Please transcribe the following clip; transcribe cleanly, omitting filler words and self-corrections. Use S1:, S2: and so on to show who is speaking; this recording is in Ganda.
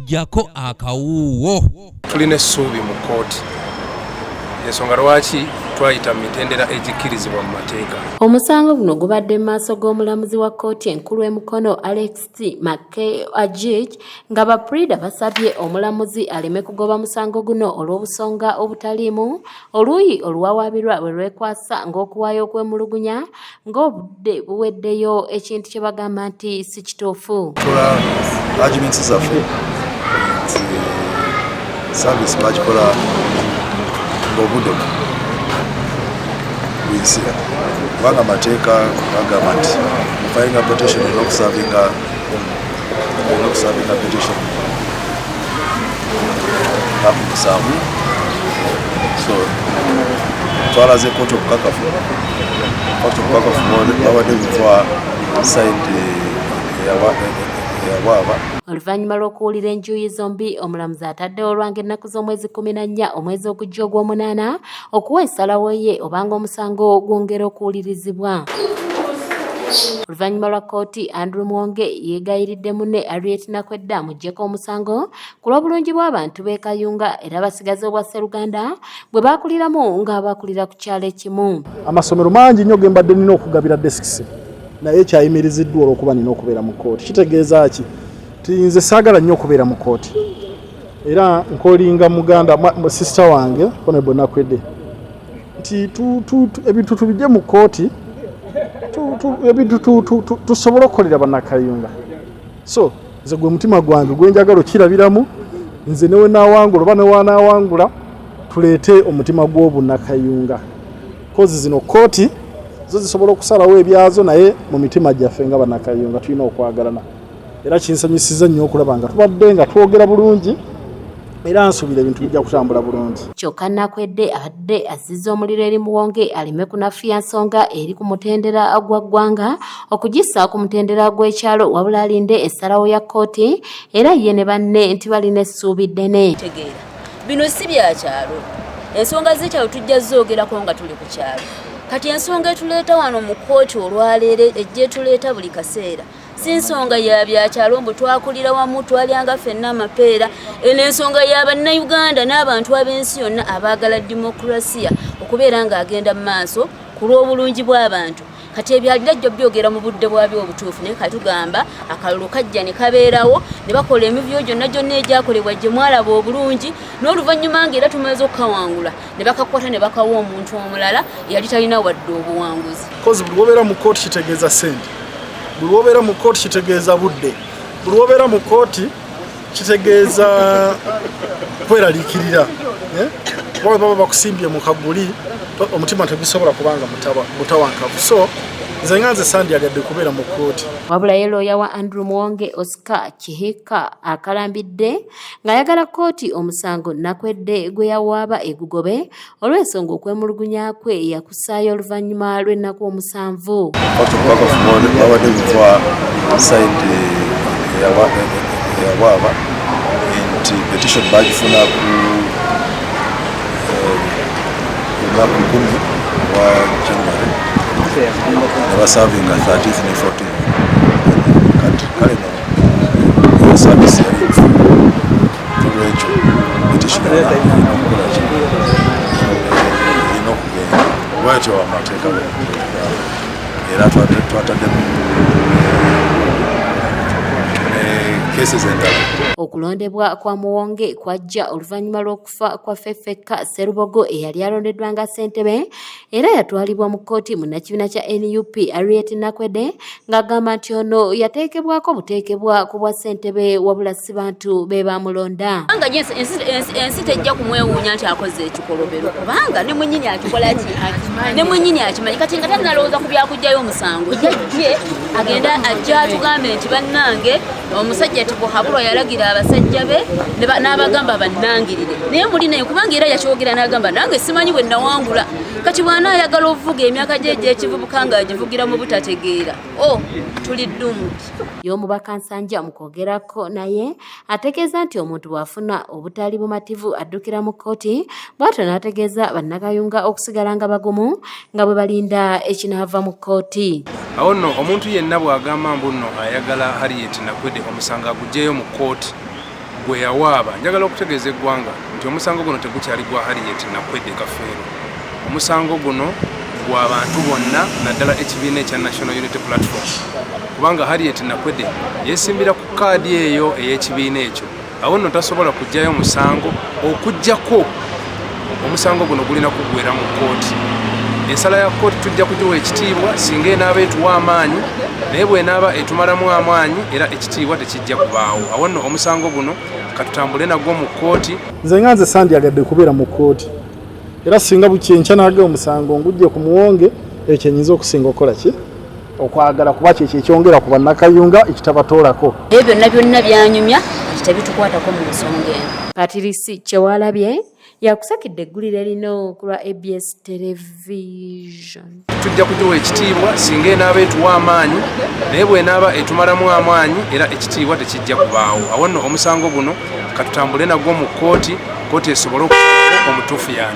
S1: jako akawuwo.
S2: Tulina essuubi mu kkooti. Ensonga lwaki twayita mu mitendera egikkirizibwa mu mateeka.
S3: Omusango guno gubadde mu maaso g'omulamuzi wa kkooti enkulu Mukono Alex Mackay Ajij nga baprida basabye omulamuzi aleme kugoba musango guno olw'obusonga obutaliimu oluuyi oluwawaabirwa bwe lwekwasa ng'okuwaayo okwemulugunya ng'obudde buweddeyo ekintu kye bagamba nti si kituufu.
S4: Arguments zaffe service bagikola ng'obudde buyisira kubanga amateeka bagamba nti mufayiringa petition olina okusavinga petition hapo musanvu. So twalaze kooti obukakafu babadde butwa side yabwaba.
S3: Oluvannyuma lw'okuwulira enjuyi zombi omulamuzi ataddewo olwange ennaku z'omwezi 14 omwezi ogujja ogw'omunaana okuwa ensalawo ye obanga omusango gwongera okuwulirizibwa. Oluvannyuma lwa kkooti Andrew Muwonge yeegayiridde munne Harriet Nakwedde amuggyeko omusango ku lw'obulungi bw'abantu b'e Kayunga era basigaze obwa Sseruganda bwe baakuliramu ng'abakulira ku kyalo ekimu.
S5: Amasomero mangi nnyo ge mbadde nina okugabira desks naye kyayimiriziddwa olw'okuba nina okubeera mu kkooti. Kitegeeza ki? Nze saagala nnyo okubeera mu kkooti era nkolinga muganda sister wange Honorable Nakwedde nti ebintu tubijje mu kkooti tusobole okukolera bannakayunga. So nze gwe mutima gwange gwe njagala okirabiramu nze newe naawangula oba newaanaawangula tuleete omutima gw'obunnakayunga kozi zino kkooti zo zisobola okusalawo ebyazo naye mu mitima gyaffe nga bannakayunga tulina okwagalana. Era kinsanyusiza nnyo okulaba nga tubadde nga twogera bulungi era nsuubira ebintu bijja kutambula bulungi.
S3: Kyokka Nakwedde abadde azizza omuliro eri Muwonge aleme kunafuya nsonga eri ku mutendera gwa ggwanga okugissa ku mutendera gw'ekyalo wabula alinde essalawo ya kkooti era ye ne banne nti balina essuubi ddene.
S6: Bino si bya kyalo. Ensonga z'ekyalo tujja zoogerako nga tuli ku kyalo. Kati ensonga etuleeta wano mu kkooti olwaleero ejja etuleeta buli kaseera. Si nsonga ya byakyalo mbu twakulira wamu twalyanga ffenna amapeera. Eno ensonga ya bannayuganda n'abantu ab'ensi yonna abaagala dimokirasiya okubeera ng'agenda mu maaso ku lw'obulungi bw'abantu. Kati ebyalira jjo byogera mu budde bwabyo obutuufu naye katugamba akalulu kajja ne kabeerawo ne bakola emivyo gyonna egyakolebwa gye mwalaba obulungi n'oluvannyuma ng'era tumaze okukawangula ne bakakwata ne bakawa omuntu omulala eyali talina wadde obuwanguzi.
S5: Kozi buli wobeera mu kkooti kitegeeza ssente, buli wobeera mu kkooti kitegeeza budde, buli wobeera mu kkooti kitegeeza kweraliikirira. Baba bakusimbye mu kaguli omutima tegusobola kubanga mutawankavu. So nze nga nze sandyagadde kubeera mu kkooti.
S3: Wabula ye looya wa Andrew Muwonge Oscar Kihika akalambidde ng'ayagala kkooti omusango Nakwedde gwe yawaaba egugobe olw'ensonga okwemulugunya kwe yakusaayo oluvannyuma lw'ennaku 7.
S4: Babadde butwa side yabwaba nti petition bagifuna ku mwaka 10 wa January nebasavinga 13th ne 14th. Kati kale no service tulwekyo petition inokugenda lwekyo amateeka era twataddemu cases endala.
S3: Okulondebwa kwa Muwonge kwajja oluvannyuma lw'okufa kwa Ffeffekka Sserubogo eyali alondeddwa nga ssentebe era yatwalibwa mu kkooti munnakibiina kya NUP Harriet Nakwedde ng'agamba nti ono yateekebwako buteekebwa ku bwa ssentebe wabula si bantu be baamulonda.
S6: Ensi tejja kumwewuunya nti akoze ekikolobero kubanga ne mwennyini akikola ki ne mwennyini akimanyi kati nga tanalowooza ku byakugjayo omusango jajje agenda ajja atugambe nti bannange omusajja Tibuhabulwa yalagira abasajja be n'abagamba bannangirire naye muli naye kubanga era yakyogera n'agamba nange simanyi bwe nawangula kati bwana ayagala ovuga emyaka gye egy'ekivubuka ng'agivugira mu butategeera tuli ddumu.
S3: Y'omubaka Nsanja mu kwogerako naye ategeeza nti omuntu bw'afuna obutali bumativu addukira mu kkooti bw'atyo n'ategeeza bannakayunga okusigala nga bagumu nga bwe balinda ekinaava mu kkooti.
S2: Awo nno omuntu yenna bw'agamba mbu nno ayagala Harriet Nakwedde omusango agugyeyo mu kkooti gwe yawaaba. Njagala okutegeeza eggwanga nti omusango guno tegukyali gwa Harriet Nakwedde Kafeero. Omusango guno gw'abantu bonna naddala ekibiina ekya National Unity Platform, kubanga Harriet Nakwedde yeesimbira ku kaadi eyo ey'ekibiina ekyo. Awo nno tasobola kujjayo musango okuggyako omusango guno gulina kuggweera mu kkooti. Ensala ya kkooti tujja kugiwa ekitiibwa singa enaaba etuwa amaanyi, naye bw'enaaba etumalamu amaanyi era ekitiibwa tekijja kubaawo. Awo nno omusango guno katutambule nagwo mu kkooti.
S5: Nze nga nze sandyagadde kubeera mu kkooti, era singa bukyenkya naga omusango ngujje ku muwonge, ekyo nyinza okusinga okukola ki? Okwagala, kuba kyekyo ekyongera ku bannakayunga ekitabatoolako.
S6: Ebyo byonna byonna byanyumya tebitukwatako mu nsonga eno.
S3: Patrice Kyewalabye yakusakidde eggulire lino ku lwa ABS Television.
S2: Tujja kugiwa ekitiibwa singa enaaba etuwa amaanyi, naye bw'enaaba etumalamu amaanyi era ekitiibwa tekijja kubaawo. Awo nno omusango guno katutambule nagwo mu kkooti, kkooti esobole okusalawo omutuufu yange.